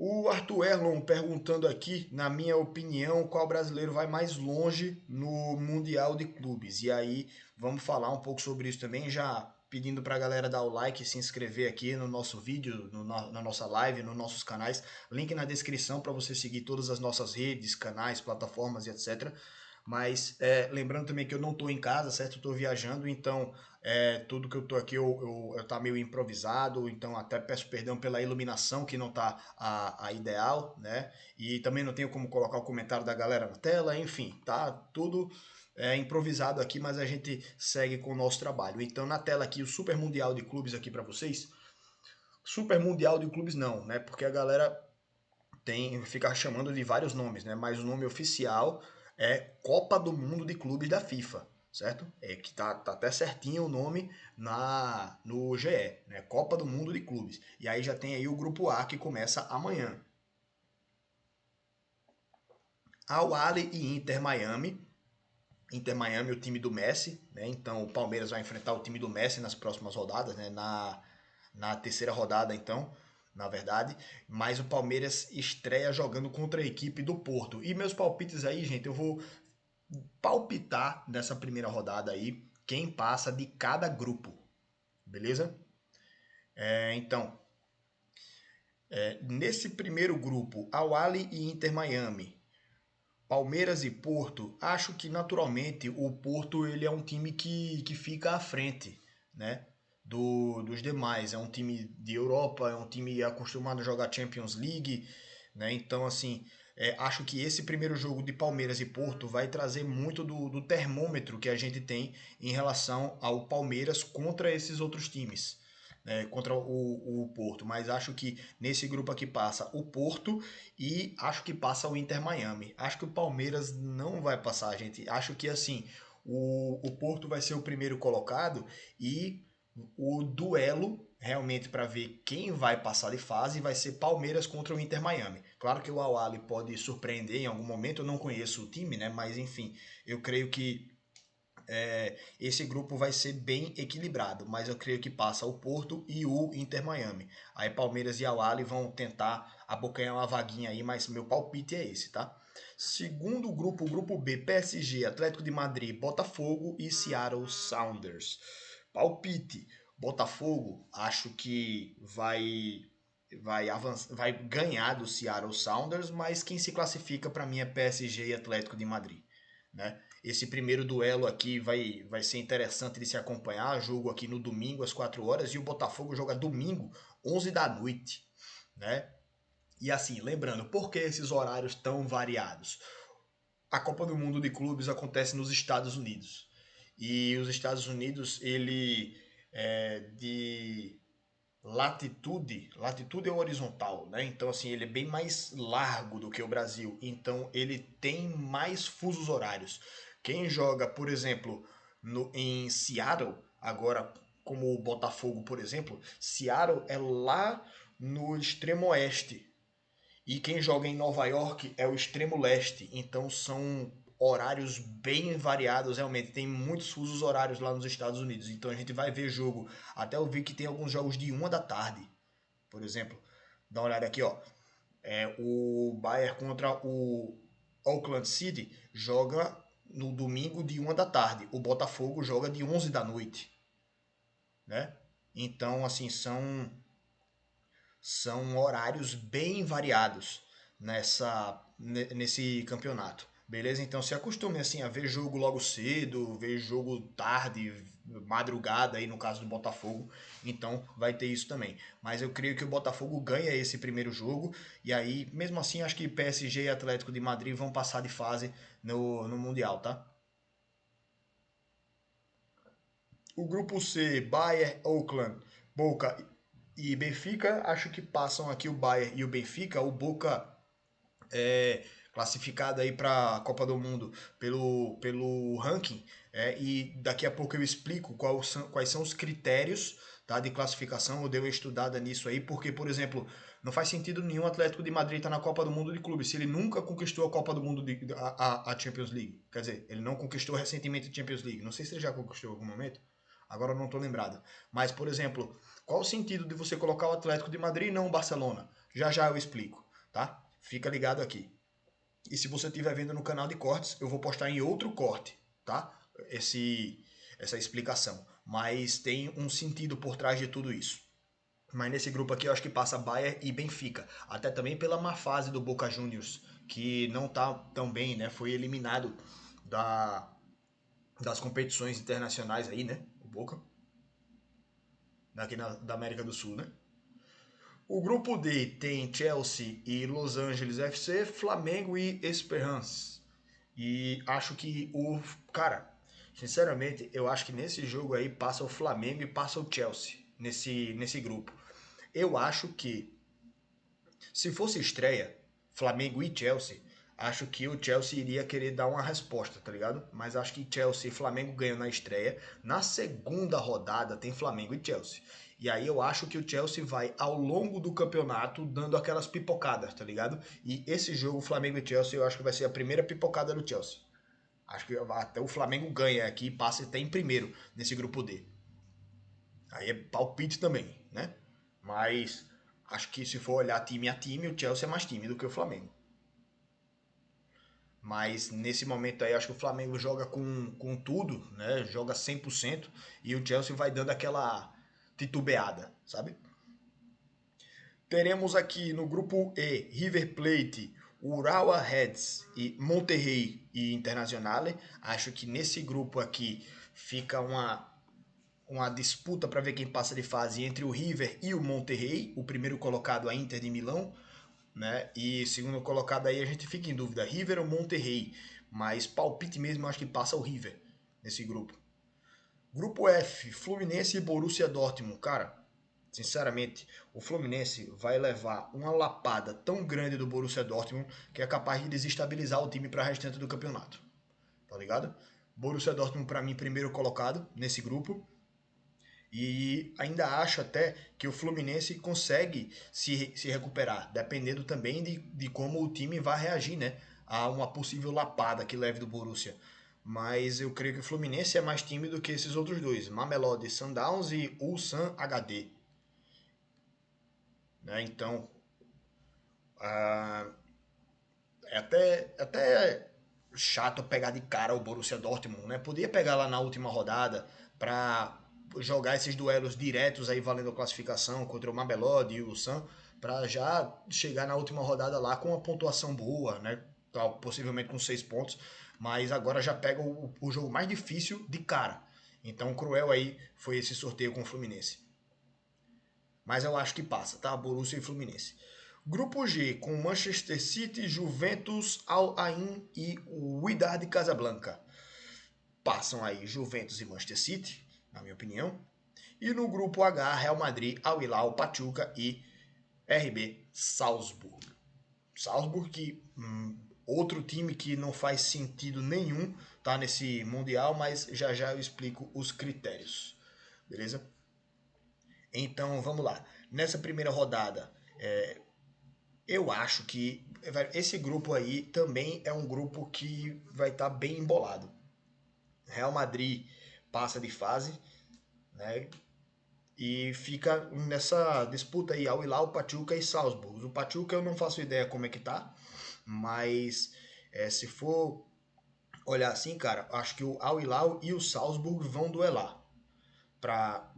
O Arthur Erlon perguntando aqui, na minha opinião, qual brasileiro vai mais longe no Mundial de Clubes. E aí, vamos falar um pouco sobre isso também, já pedindo para a galera dar o like, se inscrever aqui no nosso vídeo, na nossa live, nos nossos canais. Link na descrição para você seguir todas as nossas redes, canais, plataformas e etc. Mas lembrando também que eu não estou em casa, certo? Estou viajando, então tudo que eu estou aqui eu tá meio improvisado, então até peço perdão pela iluminação que não tá a ideal, né? E também não tenho como colocar o comentário da galera na tela, enfim, tá tudo improvisado aqui, mas a gente segue com o nosso trabalho. Então na tela aqui o Super Mundial de Clubes aqui para vocês. Super Mundial de Clubes não, né? Porque a galera fica chamando de vários nomes, né? Mas o nome oficial é Copa do Mundo de Clubes da FIFA, certo? É que tá até certinho o nome no GE, né? Copa do Mundo de Clubes. E aí já tem aí o grupo A que começa amanhã. Al Ahly e Inter Miami. Inter Miami, o time do Messi, né? Então o Palmeiras vai enfrentar o time do Messi nas próximas rodadas, né? Na terceira rodada, então, na verdade. Mas o Palmeiras estreia jogando contra a equipe do Porto. E meus palpites aí, gente, eu vou palpitar nessa primeira rodada aí quem passa de cada grupo, beleza? Então, nesse primeiro grupo, Al Ahly e Inter Miami, Palmeiras e Porto, acho que naturalmente o Porto ele é um time que fica à frente, né? Dos demais. É um time de Europa, é um time acostumado a jogar Champions League, né? Então, assim, acho que esse primeiro jogo de Palmeiras e Porto vai trazer muito do termômetro que a gente tem em relação ao Palmeiras contra esses outros times. Contra o Porto, mas acho que nesse grupo aqui passa o Porto e acho que passa o Inter Miami. Acho que o Palmeiras não vai passar, gente. Acho que assim, o Porto vai ser o primeiro colocado e o duelo realmente para ver quem vai passar de fase vai ser Palmeiras contra o Inter Miami. Claro que o Al Ahly pode surpreender em algum momento, eu não conheço o time, né? Mas enfim, eu creio que esse grupo vai ser bem equilibrado, mas eu creio que passa o Porto e o Inter Miami. Aí Palmeiras e Al Ahly vão tentar abocanhar uma vaguinha aí, mas meu palpite é esse, tá? Segundo grupo, o grupo B, PSG, Atlético de Madrid, Botafogo e Seattle Sounders. Palpite, Botafogo, acho que vai ganhar do Seattle Sounders, mas quem se classifica para mim é PSG e Atlético de Madrid, né? Esse primeiro duelo aqui vai ser interessante de se acompanhar. Jogo aqui no domingo às 4 horas e o Botafogo joga domingo 11 da noite, né? E assim, lembrando, por que esses horários tão variados? A Copa do Mundo de Clubes acontece nos Estados Unidos. E os Estados Unidos, ele é de latitude é horizontal, né? Então assim, ele é bem mais largo do que o Brasil. Então ele tem mais fusos horários. Quem joga, por exemplo, em Seattle, agora como o Botafogo, por exemplo, Seattle é lá no extremo oeste. E quem joga em Nova York é o extremo leste. Então são horários bem variados, realmente. Tem muitos fusos horários lá nos Estados Unidos. Então a gente vai ver jogo. Até eu vi que tem alguns jogos de 1 da tarde, por exemplo. Dá uma olhada aqui, ó. O Bayern contra o Auckland City joga no domingo de 1 da tarde. O Botafogo joga de 11 da noite, né? Então, assim, são horários bem variados nesse campeonato. Beleza? Então se acostume assim a ver jogo logo cedo, ver jogo tarde, madrugada aí no caso do Botafogo. Então vai ter isso também. Mas eu creio que o Botafogo ganha esse primeiro jogo e aí, mesmo assim, acho que PSG e Atlético de Madrid vão passar de fase no Mundial, tá? O grupo C, Bayern, Auckland, Boca e Benfica, acho que passam aqui o Bayern e o Benfica. O Boca classificado aí para a Copa do Mundo pelo ranking. E daqui a pouco eu explico quais são os critérios, tá, de classificação. Eu dei uma estudada nisso aí, porque, por exemplo, não faz sentido nenhum Atlético de Madrid estar na Copa do Mundo de clubes se ele nunca conquistou a Copa do Mundo, a Champions League. Quer dizer, ele não conquistou recentemente a Champions League. Não sei se ele já conquistou em algum momento. Agora eu não estou lembrado. Mas, por exemplo, qual o sentido de você colocar o Atlético de Madrid e não o Barcelona? Já já eu explico. tá? Fica ligado aqui. E se você estiver vendo no canal de cortes, eu vou postar em outro corte, tá? Essa explicação. Mas tem um sentido por trás de tudo isso. Mas nesse grupo aqui eu acho que passa Bayern e Benfica. Até também pela má fase do Boca Juniors, que não tá tão bem, né? Foi eliminado da, das competições internacionais aí, né? O Boca. Daqui da América do Sul, né? O grupo D tem Chelsea e Los Angeles FC, Flamengo e Esperance. E acho que Cara, sinceramente, eu acho que nesse jogo aí passa o Flamengo e passa o Chelsea nesse grupo. Eu acho que se fosse estreia, Flamengo e Chelsea, acho que o Chelsea iria querer dar uma resposta, tá ligado? Mas acho que Chelsea e Flamengo ganham na estreia. Na segunda rodada tem Flamengo e Chelsea. E aí eu acho que o Chelsea vai ao longo do campeonato dando aquelas pipocadas, tá ligado? E esse jogo, Flamengo e Chelsea, eu acho que vai ser a primeira pipocada do Chelsea. Acho que até o Flamengo ganha aqui e passa até em primeiro nesse grupo D. Aí é palpite também, né? Mas acho que se for olhar time a time, o Chelsea é mais time do que o Flamengo. Mas nesse momento aí, acho que o Flamengo joga com tudo, né? Joga 100% e o Chelsea vai dando aquela titubeada, sabe? Teremos aqui no grupo E, River Plate, Urawa Reds e Monterrey e Internazionale. Acho que nesse grupo aqui fica uma disputa para ver quem passa de fase entre o River e o Monterrey, o primeiro colocado a Inter de Milão, né? E segundo colocado aí a gente fica em dúvida, River ou Monterrey, mas palpite mesmo eu acho que passa o River nesse grupo. Grupo F, Fluminense e Borussia Dortmund, cara, sinceramente, o Fluminense vai levar uma lapada tão grande do Borussia Dortmund que é capaz de desestabilizar o time para o restante do campeonato, tá ligado? Borussia Dortmund para mim primeiro colocado nesse grupo. E ainda acho até que o Fluminense consegue se recuperar, dependendo também de como o time vai reagir, né? A uma possível lapada que leve do Borussia. Mas eu creio que o Fluminense é mais time do que esses outros dois, Mamelodi Sundowns e Ulsan HD. Né? Então, ah, até chato pegar de cara o Borussia Dortmund, né? Podia pegar lá na última rodada para jogar esses duelos diretos aí valendo a classificação contra o Mamelodi e o Sam, para já chegar na última rodada lá com uma pontuação boa, né? Possivelmente com 6 pontos, mas agora já pega o jogo mais difícil de cara. Então, cruel aí foi esse sorteio com o Fluminense. Mas eu acho que passa, tá? Borussia e Fluminense. Grupo G, com Manchester City, Juventus, Al Ain e Wydad Casablanca. Passam aí Juventus e Manchester City, na minha opinião. E no grupo H, Real Madrid, Al Hilal, Pachuca e RB Salzburg. Salzburg, que outro time que não faz sentido nenhum tá nesse Mundial, mas já já eu explico os critérios. Beleza? Então vamos lá. Nessa primeira rodada, eu acho que esse grupo aí também é um grupo que vai estar bem embolado. Real Madrid passa de fase, né? E fica nessa disputa aí, Al Hilal, Pachuca e Salzburg. O Pachuca eu não faço ideia como é que tá, mas se for olhar assim, cara, acho que o Al Hilal e o Salzburg vão duelar. Pra,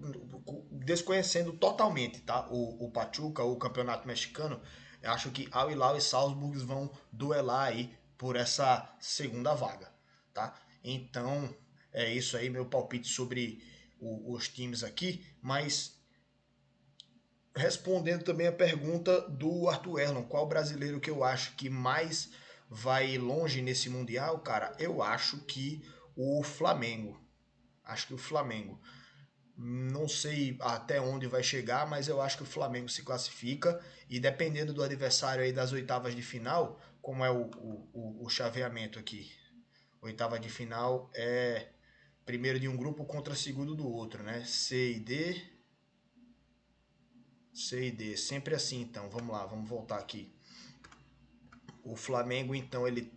desconhecendo totalmente, tá? O Pachuca, o campeonato mexicano, eu acho que Al Hilal e Salzburg vão duelar aí por essa segunda vaga, tá? Então, é isso aí, meu palpite sobre os times aqui, mas respondendo também a pergunta do Arthur Erlon, qual brasileiro que eu acho que mais vai longe nesse Mundial, cara, eu acho que o Flamengo. Acho que o Flamengo. Não sei até onde vai chegar, mas eu acho que o Flamengo se classifica e dependendo do adversário aí das oitavas de final, como é o chaveamento aqui. Oitava de final é primeiro de um grupo contra segundo do outro, né? C e D. C e D, sempre assim então. Vamos lá, vamos voltar aqui. O Flamengo então ele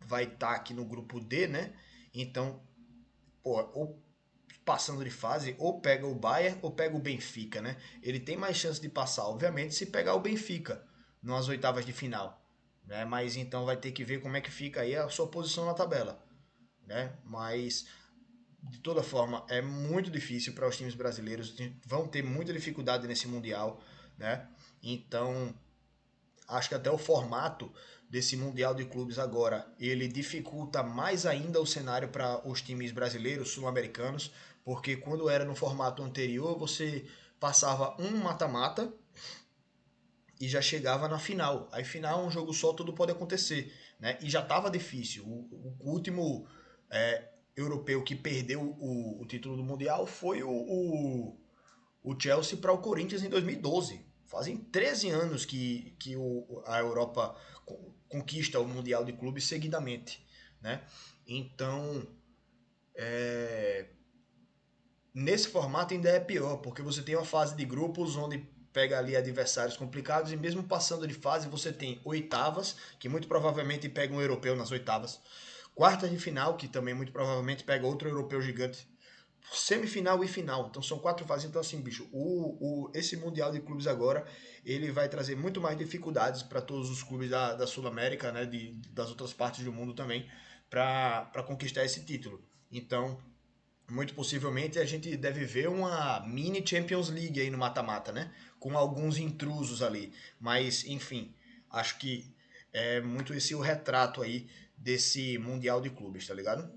vai estar aqui no grupo D, né? Então, pô, ou passando de fase, ou pega o Bayern ou pega o Benfica, né? Ele tem mais chance de passar, obviamente, se pegar o Benfica, nas oitavas de final, né? Mas então vai ter que ver como é que fica aí a sua posição na tabela, né? Mas de toda forma é muito difícil para os times brasileiros, vão ter muita dificuldade nesse mundial, né? Então acho que até o formato desse Mundial de Clubes agora, ele dificulta mais ainda o cenário para os times brasileiros, sul-americanos, porque quando era no formato anterior, você passava um mata-mata e já chegava na final. Aí final, um jogo só, tudo pode acontecer, né? E já estava difícil. O último europeu que perdeu o título do Mundial foi o Chelsea para o Corinthians em 2012. Fazem 13 anos que a Europa conquista o Mundial de Clubes seguidamente, né? Então, nesse formato ainda é pior, porque você tem uma fase de grupos onde pega ali adversários complicados e mesmo passando de fase você tem oitavas, que muito provavelmente pega um europeu nas oitavas, quartas de final, que também muito provavelmente pega outro europeu gigante, semifinal e final. Então são quatro fases. Então, assim, bicho, esse Mundial de Clubes agora, ele vai trazer muito mais dificuldades para todos os clubes da Sul-América, né? Das outras partes do mundo também, para conquistar esse título. Então, muito possivelmente a gente deve ver uma mini Champions League aí no mata-mata, né? Com alguns intrusos ali. Mas, enfim, acho que é muito esse o retrato aí desse Mundial de Clubes, tá ligado?